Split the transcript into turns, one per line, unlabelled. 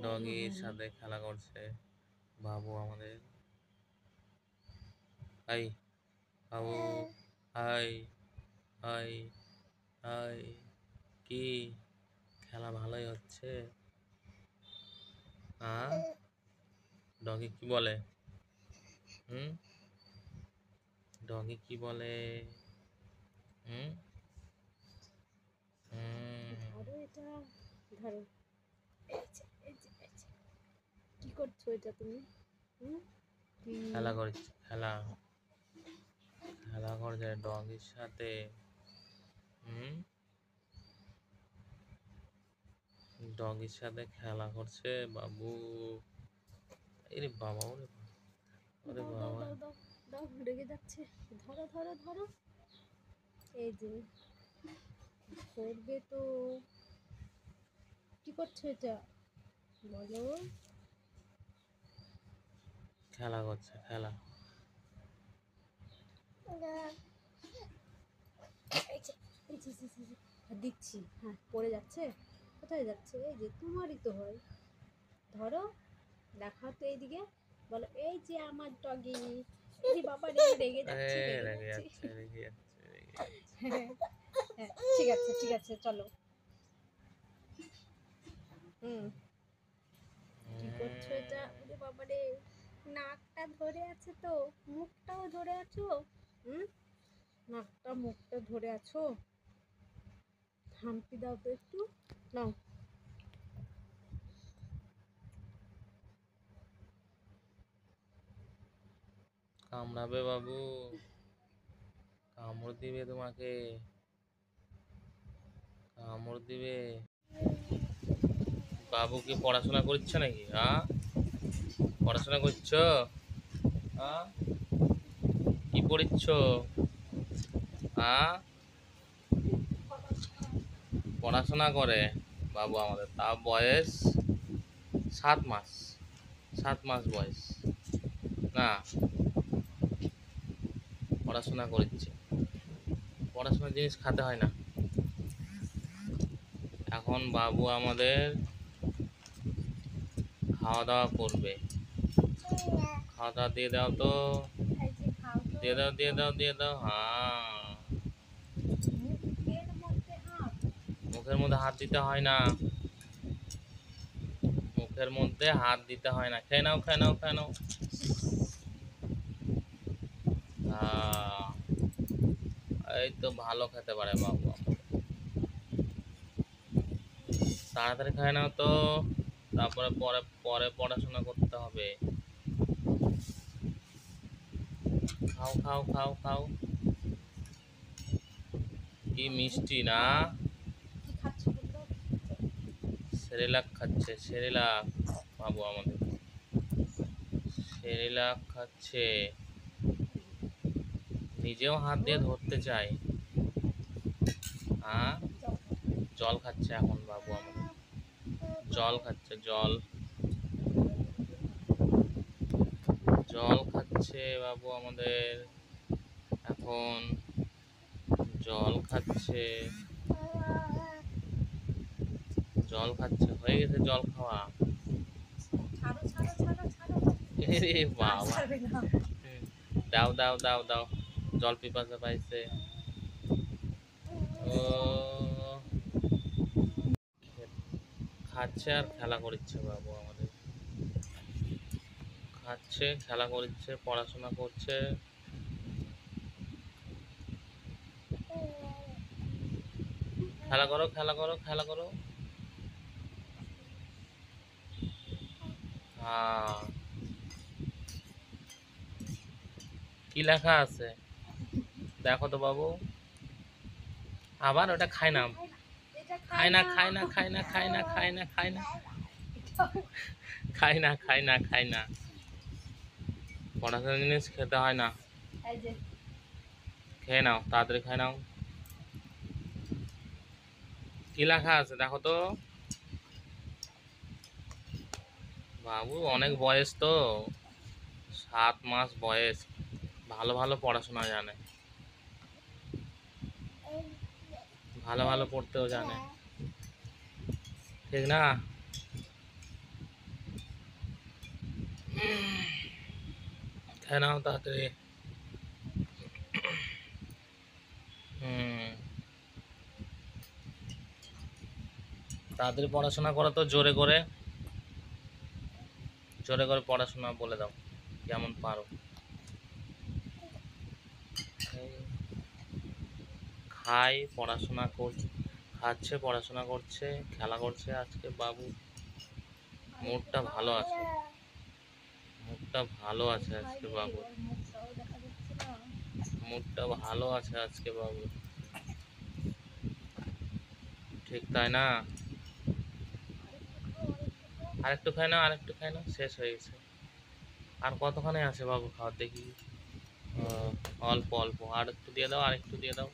ডগির সাথে খেলা করছে বাবু আমাদের। হাই বাবু, হাই হাই হাই। কি খেলা ভালোই হচ্ছে? হ্যাঁ, ডগি কি বলে? হুম, ডগি কি বলে? হুম
ধরো এটা, ধরো। কি করছো এটা তুমি?
খেলা করছে, খেলা খেলা করছে ডগির সাথে। হুম, ডগির সাথে খেলা করছে বাবু। এরে বাবা, ওরে বাবা, ওরে
দাও দাও
বাবা।
দাও দাও দাও, রেগে যাচ্ছে। ধরো ধরো ধরো, এই যে ধরবে তো। কি করছো এটা বলো?
খেলা করছে, খেলা।
দিচ্ছি, হ্যাঁ পড়ে যাচ্ছে। কোথায় যাচ্ছে? এই যে তোমারই তো হয়। ধরো, দেখাও তো এইদিকে, বলো এই যে আমার ডগি। এই যে বাবা রেগে
আরে
যাচ্ছে, রেগে
রেগে
যাচ্ছে।
যাচ্ছে, রেগে যাচ্ছে, রেগে যাচ্ছে।
হ্যাঁ, হ্যাঁ, ঠিক আছে ঠিক আছে, চলো। হুম, কি করছো এটা? ওরে বাবা রে, নাকটা ধরে আছে তো, মুখটাও ধরে আছো। হুম, নাকটা মুখটা ধরে আছো। হাম্পি দাও তো একটু, নাও।
কামড়াবে বাবু, কামড় দিবে তোমাকে, কামড় দিবে। বাবু কি পড়াশোনা করছে নাকি? হ্যাঁ, পড়াশোনা করছো? হ্যাঁ, কি পড়িচ্ছ? হ্যাঁ, পড়াশোনা করে বাবু আমাদের। তা বয়স 7 মাস, 7 মাস বয়স না, পড়াশোনা করছে। পড়াশোনার জিনিস খাতে হয় না। এখন বাবু আমাদের খাওয়া দাওয়া করবে। খাওয়া দাওয়া দিয়ে দাও তো,
এই যে খাও তো।
দিয়ে দাও, দিয়ে দাও, দিয়ে দাও। হ্যাঁ,
মুখের মধ্যে হাত।
মুখের মধ্যে হাত দিতে হয় না, মুখের মধ্যে হাত দিতে হয় না। খেয়ে নাও, খেয়ে নাও, খেয়ে নাও। এই তো ভালো খেতে পারে বাবু আমাদের। তাড়াতাড়ি খায় নাও তো, তারপরে পরে পরে পড়াশোনা করতে হবে। খাও খাও খাও খাও। কি মিষ্টি না?
কি খাচ্ছ বললো?
সেরেলাক খাচ্ছে, সেরেলাক বাবু আমাদের, সেরেলাক খাচ্ছে। নিজেও হাত দিয়ে ধরতে চায়। হ্যাঁ, জল খাচ্ছে এখন বাবু আমাদের, জল খাচ্ছে, জল, জল খাচ্ছে বাবু আমাদের এখন, জল খাচ্ছে, জল খাচ্ছে। হয়ে গেছে জল খাওয়া।
ছাড়ো ছাড়ো ছাড়ো ছাড়ো।
এরে
আর
বাবা,
ছাড়বে না।
দাও দাও দাও দাও, জল পিপাসা পাইছে। ও খাচ্ছে আর খেলা করছে বাবু আমাদের, খাচ্ছে, খেলা করছে, পড়াশোনা করছে। খেলা করো, খেলা করো, খেলা করো। হ্যাঁ, কি লেখা আছে দেখো তো বাবু। আবার ওটা খায় না,
এটা
খায়
খায়
না,
না।
খায় না, খায় না, খায় না, খায় না, খায় না, খায় না, খায় না, খায় না। পড়াশোনার জিনিস খেতে হয় না।
এই যে
খেয়ে নাও, তাড়াতাড়ি খেয়ে নাও। কি লেখা আছে দেখো তো বাবু, অনেক বয়স তো, 7 মাস বয়স, ভালো ভালো পড়াশোনা জানে, ভালো ভালো পড়তেও জানে, ঠিক না? খেয়ে নাও তাড়াতাড়ি। হুম, তাড়াতাড়ি পড়াশোনা করো তো, জোরে করে জোরে করে পড়াশোনা বলে দাও কেমন পারো। এই খাই পড়াশোনা খাচ্ছে পড়াশোনা করছে খেলা করছে। আজকে বাবু মুডটা ভালো আছে, মুডটা ভালো আছে আজকে বাবু,
ওর মুখটাও দেখা যাচ্ছে না।
মুডটা ভালো আছে আজকে বাবু, ঠিক তাই না?
আরেকটু খাও, আরেকটু খাও।
আরেকটু খাই না, আরেকটু খাই না, শেষ হয়ে গেছে। আর কতখানি আছে বাবু খাওয়ার দেখি? অল্প অল্প, আর একটু দিয়ে দাও, আর একটু দিয়ে দাও।